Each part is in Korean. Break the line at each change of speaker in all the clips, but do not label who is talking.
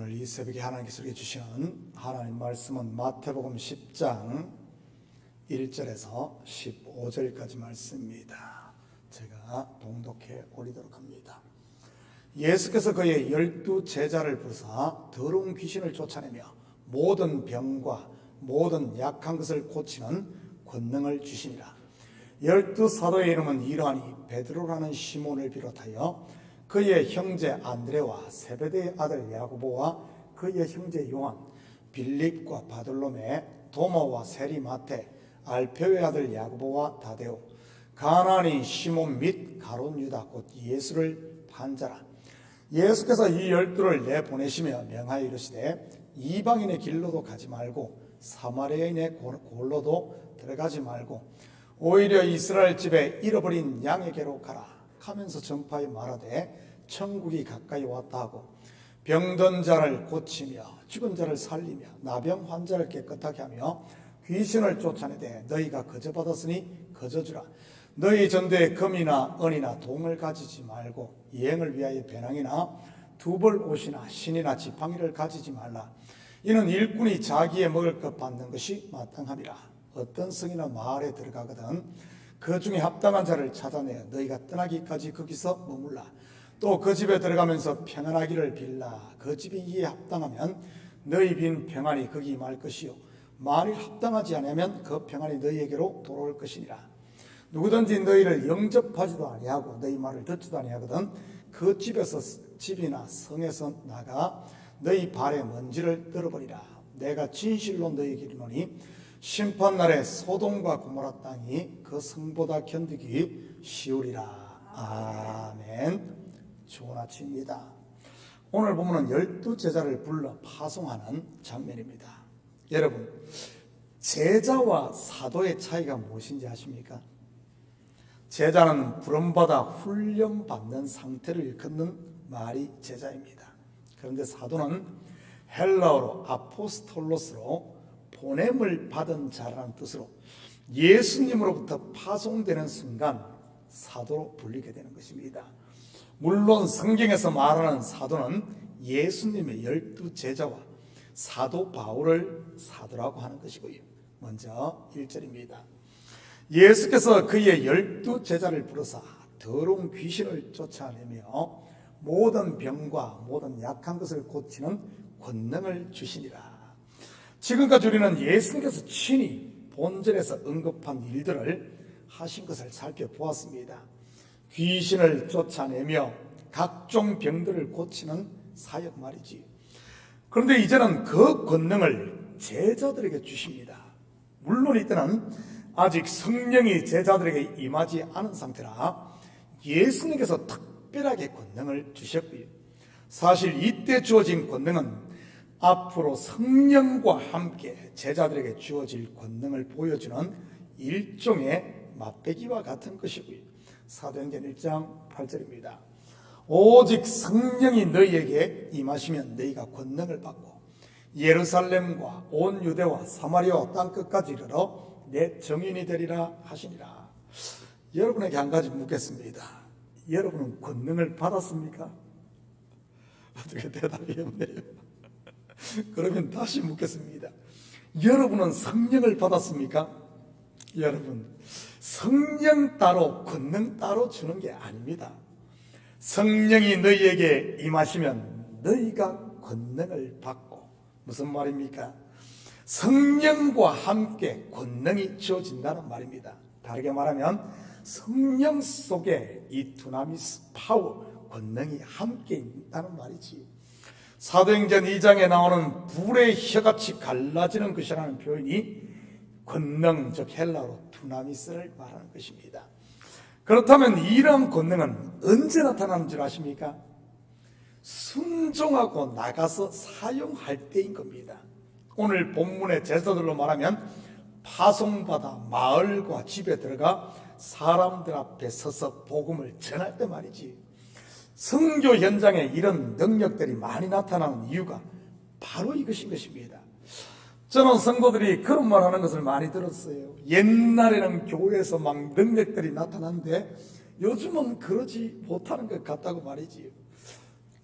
오늘 이 새벽에 하나님께서 우리에게 주시는 하나님 말씀은 마태복음 10장 1절에서 15절까지 말씀입니다. 제가 봉독해 올리도록 합니다. 예수께서 그의 12 제자를 부르사 더러운 귀신을 쫓아내며 모든 병과 모든 약한 것을 고치는 권능을 주시니라. 12 사도의 이름은 이러하니 베드로라는 시몬을 비롯하여 그의 형제 안드레와 세베대의 아들 야고보와 그의 형제 요한, 빌립과 바돌로메, 도마와 세리마테, 알페오의 아들 야고보와 다데오, 가나안인 시몬 및 가룟 유다 곧 예수를 판자라. 예수께서 이 12를 내보내시며 명하여 이르시되 이방인의 길로도 가지 말고 사마리아인의 골로도 들어가지 말고 오히려 이스라엘 집에 잃어버린 양에게로 가라 하면서 전파에 말하되 천국이 가까이 왔다 하고 병든 자를 고치며 죽은 자를 살리며 나병 환자를 깨끗하게 하며 귀신을 쫓아내되 너희가 거저 받았으니 거저 주라. 너희 전대에 금이나 은이나 동을 가지지 말고 여행을 위하여 배낭이나 두벌 옷이나 신이나 지팡이를 가지지 말라. 이는 일꾼이 자기의 먹을 것 받는 것이 마땅함이라. 어떤 성이나 마을에 들어가거든 그 중에 합당한 자를 찾아내어 너희가 떠나기까지 거기서 머물라. 또 그 집에 들어가면서 평안하기를 빌라. 그 집이 이에 합당하면 너희 빈 평안이 거기 임할 것이요 만일 합당하지 않으면 그 평안이 너희에게로 돌아올 것이니라. 누구든지 너희를 영접하지도 아니하고 너희 말을 듣지도 아니하거든 그 집이나 성에서 나가 너희 발에 먼지를 떨어버리라. 내가 진실로 너희에게 이르노니 심판날에 소돔과 고모라 땅이 그 성보다 견디기 쉬우리라. 아멘. 좋은 아침입니다. 오늘 보면은 12 제자를 불러 파송하는 장면입니다. 여러분, 제자와 사도의 차이가 무엇인지 아십니까? 제자는 부름받아 훈련받는 상태를 일컫는 말이 제자입니다. 그런데 사도는 헬라어로 아포스톨로스로 보냄을 받은 자라는 뜻으로 예수님으로부터 파송되는 순간 사도로 불리게 되는 것입니다. 물론 성경에서 말하는 사도는 예수님의 12 제자와 사도 바울을 사도라고 하는 것이고요. 먼저 1절입니다. 예수께서 그의 12 제자를 부르사 더러운 귀신을 쫓아내며 모든 병과 모든 약한 것을 고치는 권능을 주시니라. 지금까지 우리는 예수님께서 친히 본절에서 언급한 일들을 하신 것을 살펴보았습니다. 귀신을 쫓아내며 각종 병들을 고치는 사역 말이지. 그런데 이제는 그 권능을 제자들에게 주십니다. 물론 이때는 아직 성령이 제자들에게 임하지 않은 상태라 예수님께서 특별하게 권능을 주셨고요. 사실 이때 주어진 권능은 앞으로 성령과 함께 제자들에게 주어질 권능을 보여주는 일종의 맛배기와 같은 것이고요. 사도행전 1장 8절입니다. 오직 성령이 너희에게 임하시면 너희가 권능을 받고 예루살렘과 온 유대와 사마리아와 땅끝까지 이르러 내 증인이 되리라 하시니라. 여러분에게 한 가지 묻겠습니다. 여러분은 권능을 받았습니까? 어떻게 대답이 없네요. 그러면 다시 묻겠습니다. 여러분은 성령을 받았습니까? 여러분, 성령 따로 권능 따로 주는 게 아닙니다. 성령이 너희에게 임하시면 너희가 권능을 받고, 무슨 말입니까? 성령과 함께 권능이 주어진다는 말입니다. 다르게 말하면 성령 속에 이 두나미스 파워, 권능이 함께 있다는 말이지. 사도행전 2장에 나오는 불의 혀같이 갈라지는 것이라는 표현이 권능, 즉 헬라어로 두나미스를 말하는 것입니다. 그렇다면 이러한 권능은 언제 나타나는 줄 아십니까? 순종하고 나가서 사용할 때인 겁니다. 오늘 본문의 제자들로 말하면 파송받아 마을과 집에 들어가 사람들 앞에 서서 복음을 전할 때 말이지. 선교 현장에 이런 능력들이 많이 나타나는 이유가 바로 이것인 것입니다. 저는 성도들이 그런 말 하는 것을 많이 들었어요. 옛날에는 교회에서 막 능력들이 나타났는데 요즘은 그러지 못하는 것 같다고 말이지요.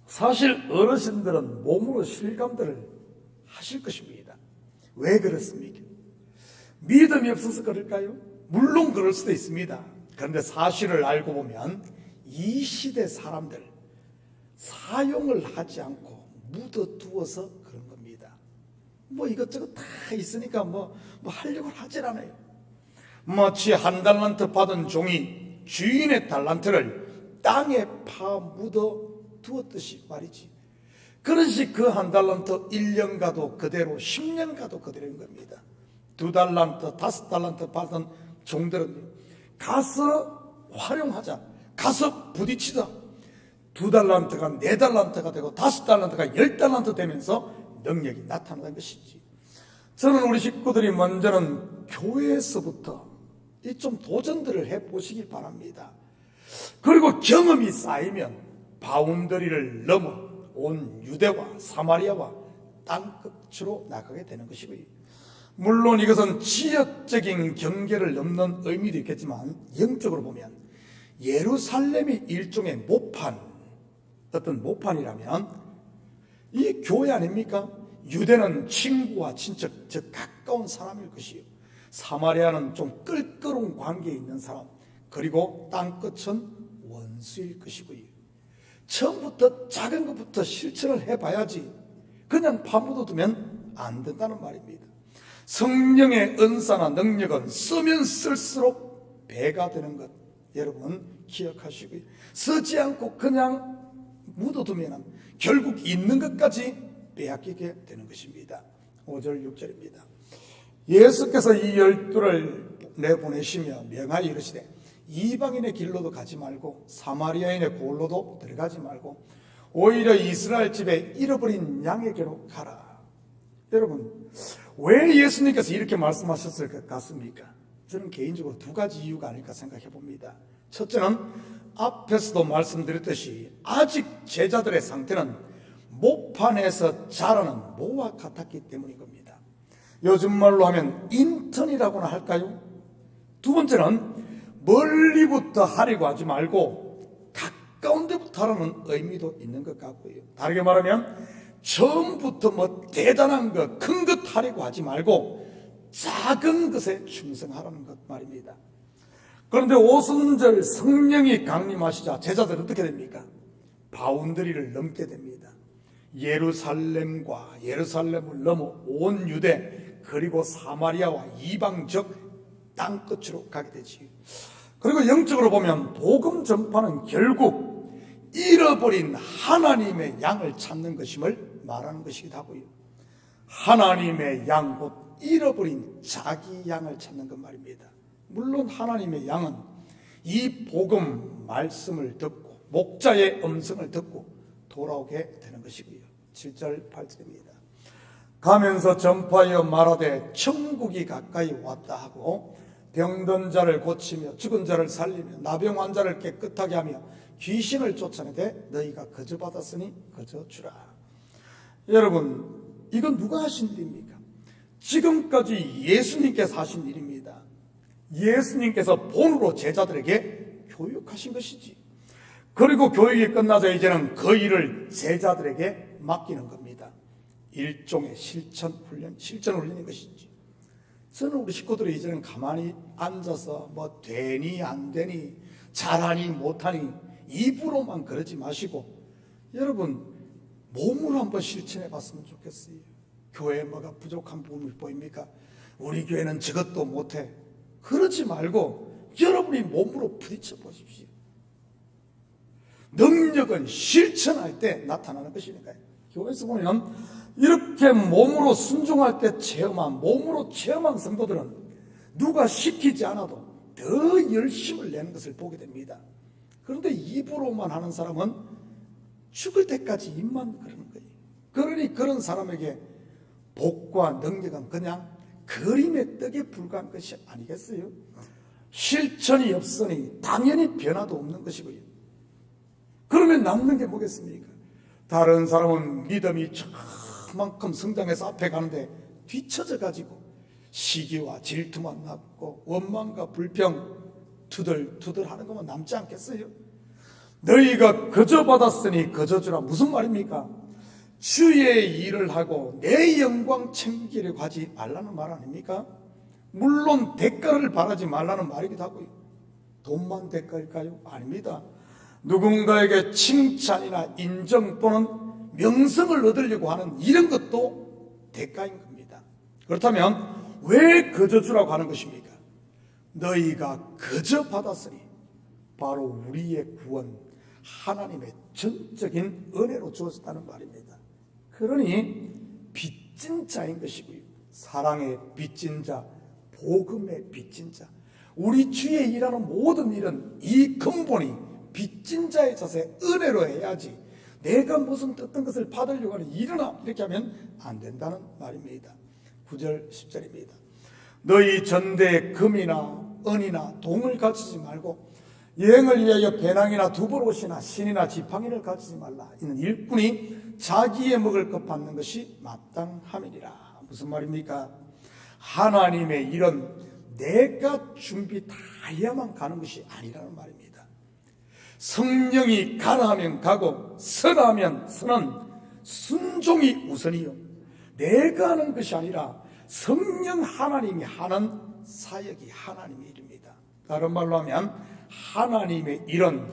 사실 어르신들은 몸으로 실감들을 하실 것입니다. 왜 그렇습니까? 믿음이 없어서 그럴까요? 물론 그럴 수도 있습니다. 그런데 사실을 알고 보면 이 시대 사람들 사용을 하지 않고 묻어두어서 그런 겁니다. 뭐 이것저것 다 있으니까 뭐 하려고 하질 않아요. 마치 한 달란트 받은 종이 주인의 달란트를 땅에 파 묻어 두었듯이 말이지. 그런식 그 한 달란트 1년 가도 그대로 10년 가도 그대로인 겁니다. 2달란트 5달란트 받은 종들은 가서 활용하자, 가서 부딪히자. 2달란트가 4달란트가 되고 5달란트가 10달란트 되면서 능력이 나타나는 것이지. 저는 우리 식구들이 먼저는 교회에서부터 이 좀 도전들을 해보시기 바랍니다. 그리고 경험이 쌓이면 바운더리를 넘어 온 유대와 사마리아와 땅끝으로 나가게 되는 것이고요. 물론 이것은 지역적인 경계를 넘는 의미도 있겠지만 영적으로 보면 예루살렘이 일종의 모판, 어떤 모판이라면 이 교회 아닙니까? 유대는 친구와 친척, 즉 가까운 사람일 것이요. 사마리아는 좀 끌끄러운 관계에 있는 사람, 그리고 땅끝은 원수일 것이고요. 처음부터 작은 것부터 실천을 해봐야지 그냥 파묻어두면 안 된다는 말입니다. 성령의 은사나 능력은 쓰면 쓸수록 배가 되는 것 여러분 기억하시고요. 쓰지 않고 그냥 묻어두면 결국 있는 것까지 빼앗기게 되는 것입니다. 5절 6절입니다. 예수께서 이 12를 내보내시며 명하여 이르시되 이방인의 길로도 가지 말고 사마리아인의 골로도 들어가지 말고 오히려 이스라엘 집에 잃어버린 양에게로 가라. 여러분 왜 예수님께서 이렇게 말씀하셨을 것 같습니까? 저는 개인적으로 2가지 이유가 아닐까 생각해 봅니다. 첫째는 앞에서도 말씀드렸듯이 아직 제자들의 상태는 모판에서 자라는 모와 같았기 때문인 겁니다. 요즘 말로 하면 인턴이라고나 할까요? 두 번째는 멀리부터 하려고 하지 말고 가까운 데부터 하라는 의미도 있는 것 같고요. 다르게 말하면 처음부터 뭐 대단한 것, 큰 것 하려고 하지 말고 작은 것에 충성하라는 것 말입니다. 그런데 오순절 성령이 강림하시자 제자들은 어떻게 됩니까? 바운더리를 넘게 됩니다. 예루살렘과 예루살렘을 넘어 온 유대 그리고 사마리아와 이방적 땅끝으로 가게 되지. 그리고 영적으로 보면 복음 전파는 결국 잃어버린 하나님의 양을 찾는 것임을 말하는 것이기도 하고요. 하나님의 양, 곧 잃어버린 자기 양을 찾는 것 말입니다. 물론 하나님의 양은 이 복음 말씀을 듣고 목자의 음성을 듣고 돌아오게 되는 것이고요. 7절 8절입니다. 가면서 전파하여 말하되 천국이 가까이 왔다 하고 병든 자를 고치며 죽은 자를 살리며 나병 환자를 깨끗하게 하며 귀신을 쫓아내되 너희가 거저 받았으니 거저 주라. 여러분 이건 누가 하신 일입니까? 지금까지 예수님께서 하신 일입니다. 예수님께서 본으로 제자들에게 교육하신 것이지. 그리고 교육이 끝나자 이제는 그 일을 제자들에게 맡기는 겁니다. 일종의 실천 훈련인 것이지. 저는 우리 식구들이 이제는 가만히 앉아서 뭐 되니 안 되니 잘하니 못하니 입으로만 그러지 마시고 여러분 몸으로 한번 실천해 봤으면 좋겠어요. 교회에 뭐가 부족한 부분이 보입니까? 우리 교회는 저것도 못해. 그러지 말고 여러분이 몸으로 부딪혀 보십시오. 능력은 실천할 때 나타나는 것이니까요. 교회에서 보면 이렇게 몸으로 순종할 때 몸으로 체험한 성도들은 누가 시키지 않아도 더 열심을 내는 것을 보게 됩니다. 그런데 입으로만 하는 사람은 죽을 때까지 입만 그러는 거예요. 그러니 그런 사람에게 복과 능력은 그냥 그림의 떡에 불과한 것이 아니겠어요? 실천이 없으니 당연히 변화도 없는 것이고요. 그러면 남는 게 뭐겠습니까? 다른 사람은 믿음이 저만큼 성장해서 앞에 가는데 뒤처져 가지고 시기와 질투만 남고 원망과 불평 투덜투덜 하는 것만 남지 않겠어요? 너희가 거저 받았으니 거저 주라. 무슨 말입니까? 주의 일을 하고 내 영광 챙기려고 하지 말라는 말 아닙니까? 물론 대가를 바라지 말라는 말이기도 하고요. 돈만 대가일까요? 아닙니다. 누군가에게 칭찬이나 인정 또는 명성을 얻으려고 하는 이런 것도 대가인 겁니다. 그렇다면 왜 거저 주라고 하는 것입니까? 너희가 거저 받았으니 바로 우리의 구원, 하나님의 전적인 은혜로 주어졌다는 말입니다. 그러니 빚진 자인 것이고요. 사랑의 빚진 자, 복음의 빚진 자, 우리 주의 일하는 모든 일은 이 근본이 빚진 자의 자세, 은혜로 해야지 내가 무슨 어떤 것을 받으려고 하는 일이나 이렇게 하면 안 된다는 말입니다. 9절 10절입니다. 너희 전대에 금이나 은이나 동을 갖추지 말고 여행을 위하여 배낭이나 두보롯이나 신이나 지팡이를 갖추지 말라. 이는 일꾼이 자기의 먹을 것 받는 것이 마땅함이니라. 무슨 말입니까? 하나님의 일은 내가 준비 다 해야만 가는 것이 아니라는 말입니다. 성령이 가라하면 가고 서라하면 서는 순종이 우선이요, 내가 하는 것이 아니라 성령 하나님이 하는 사역이 하나님의 일입니다. 다른 말로 하면 하나님의 일은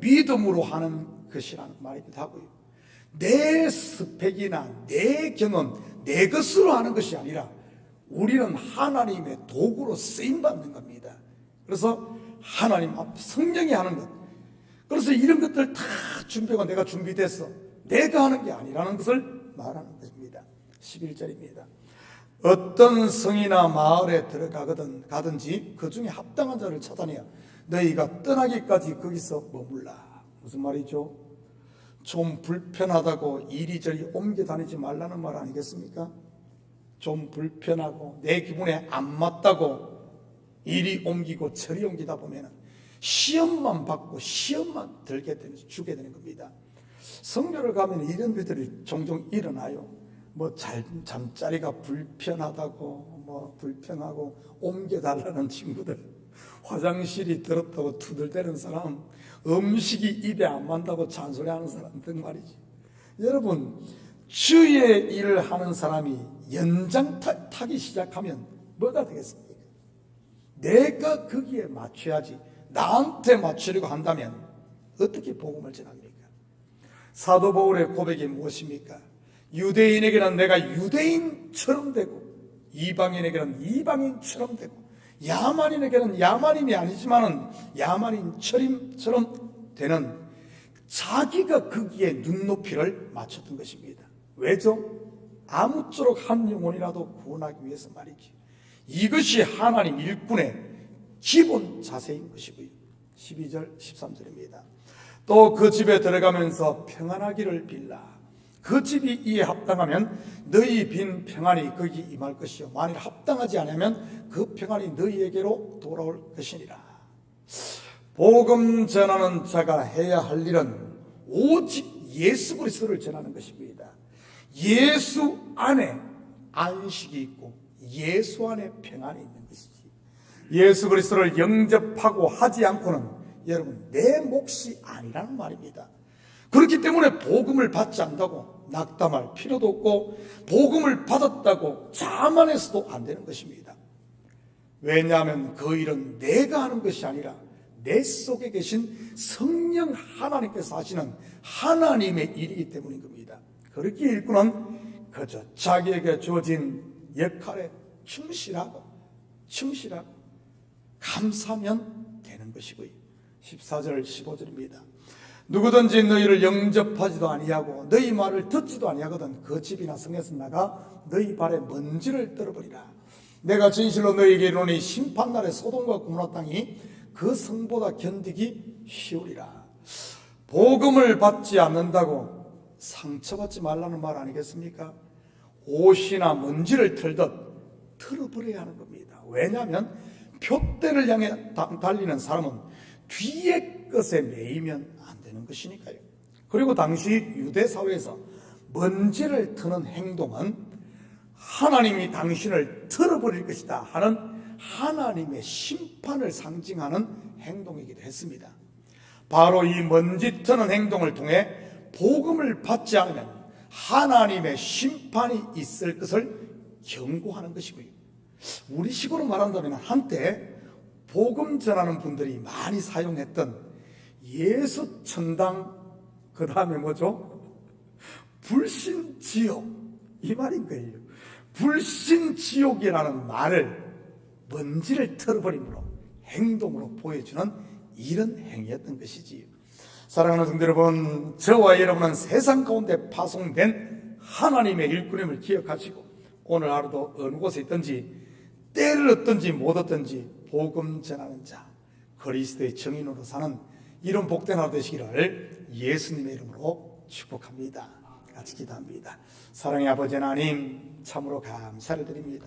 믿음으로 하는 것이라는 말이기도 하고요, 내 스펙이나 내 경험, 내 것으로 하는 것이 아니라 우리는 하나님의 도구로 쓰임받는 겁니다. 그래서 하나님 앞 성령이 하는 것, 그래서 이런 것들 다 준비가 내가 준비됐어, 내가 하는 게 아니라는 것을 말하는 것입니다. 11절입니다. 어떤 성이나 마을에 가든지 그 중에 합당한 자를 찾아내어 너희가 떠나기까지 거기서 머물라. 무슨 말이죠? 좀 불편하다고 이리저리 옮겨 다니지 말라는 말 아니겠습니까? 좀 불편하고 내 기분에 안 맞다고 이리 옮기고 저리 옮기다 보면 시험만 받고 시험만 주게 되는 겁니다. 성교를 가면 이런 것들이 종종 일어나요. 잠자리가 불편하다고 불편하고 옮겨달라는 친구들, 화장실이 더럽다고 투덜대는 사람, 음식이 입에 안 맞다고 잔소리하는 사람 등 말이지. 여러분, 주의 일을 하는 사람이 연장 타기 시작하면 뭐가 되겠습니까? 내가 거기에 맞춰야지 나한테 맞추려고 한다면 어떻게 복음을 전합니까? 사도 바울의 고백이 무엇입니까? 유대인에게는 내가 유대인처럼 되고 이방인에게는 이방인처럼 되고 야만인에게는 야만인이 아니지만은 야만인처럼 되는, 자기가 거기에 눈높이를 맞췄던 것입니다. 왜죠? 아무쪼록 한 영혼이라도 구원하기 위해서 말이지. 이것이 하나님 일꾼의 기본 자세인 것이고요. 12절 13절입니다. 또 그 집에 들어가면서 평안하기를 빌라. 그 집이 이에 합당하면 너희 빈 평안이 거기 임할 것이요, 만일 합당하지 않으면 그 평안이 너희에게로 돌아올 것이니라. 복음 전하는 자가 해야 할 일은 오직 예수 그리스도를 전하는 것입니다. 예수 안에 안식이 있고 예수 안에 평안이 있는 것이지, 예수 그리스도를 영접하고 하지 않고는 여러분 내 몫이 아니라는 말입니다. 그렇기 때문에 복음을 받지 않다고 낙담할 필요도 없고 복음을 받았다고 자만해서도 안 되는 것입니다. 왜냐하면 그 일은 내가 하는 것이 아니라 내 속에 계신 성령 하나님께서 하시는 하나님의 일이기 때문인 겁니다. 그렇기에 일꾼은 그저 자기에게 주어진 역할에 충실하고 감사하면 되는 것이고요. 14절 15절입니다. 누구든지 너희를 영접하지도 아니하고 너희 말을 듣지도 아니하거든 그 집이나 성에서 나가 너희 발에 먼지를 떨어버리라. 내가 진실로 너희에게 이르노니 심판날에 소돔과 고모라 땅이 그 성보다 견디기 쉬우리라. 복음을 받지 않는다고 상처받지 말라는 말 아니겠습니까? 옷이나 먼지를 털듯 털어버려야 하는 겁니다. 왜냐하면 표대를 향해 달리는 사람은 뒤에 것에 매이면 안 되는 것이니까요. 그리고 당시 유대 사회에서 먼지를 트는 행동은 하나님이 당신을 털어버릴 것이다 하는 하나님의 심판을 상징하는 행동이기도 했습니다. 바로 이 먼지 터는 행동을 통해 복음을 받지 않으면 하나님의 심판이 있을 것을 경고하는 것이고요. 우리 식으로 말한다면 한때 복음 전하는 분들이 많이 사용했던 예수 천당, 그 다음에 뭐죠? 불신지옥, 이 말인 거예요. 불신지옥이라는 말을 먼지를 털어버림으로 행동으로 보여주는 이런 행위였던 것이지요. 사랑하는 성도 여러분, 저와 여러분은 세상 가운데 파송된 하나님의 일꾼임을 기억하시고 오늘 하루도 어느 곳에 있든지 때를 얻든지 못 얻든지 복음 전하는 자, 그리스도의 증인으로 사는 이런 복된 하루 되시기를 예수님의 이름으로 축복합니다. 같이 기도합니다. 사랑의 아버지 하나님, 참으로 감사를 드립니다.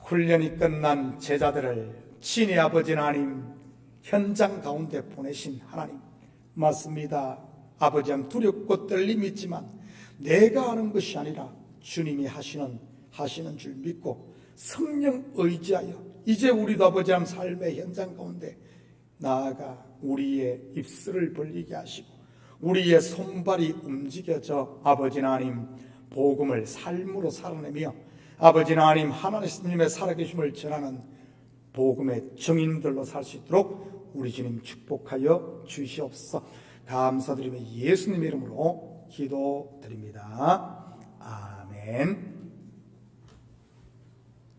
훈련이 끝난 제자들을 친히 아버지 하나님 현장 가운데 보내신 하나님, 맞습니다. 아버지 한 두렵고 떨림이 있지만 내가 하는 것이 아니라 주님이 하시는 줄 믿고 성령 의지하여 이제 우리도 아버지 한 삶의 현장 가운데 나아가 우리의 입술을 벌리게 하시고 우리의 손발이 움직여져 아버지 하나님 복음을 삶으로 살아내며 아버지 하나님 하나님의 살아계심을 전하는 복음의 증인들로 살 수 있도록 우리 주님 축복하여 주시옵소서. 감사드리며 예수님의 이름으로 기도드립니다. 아멘.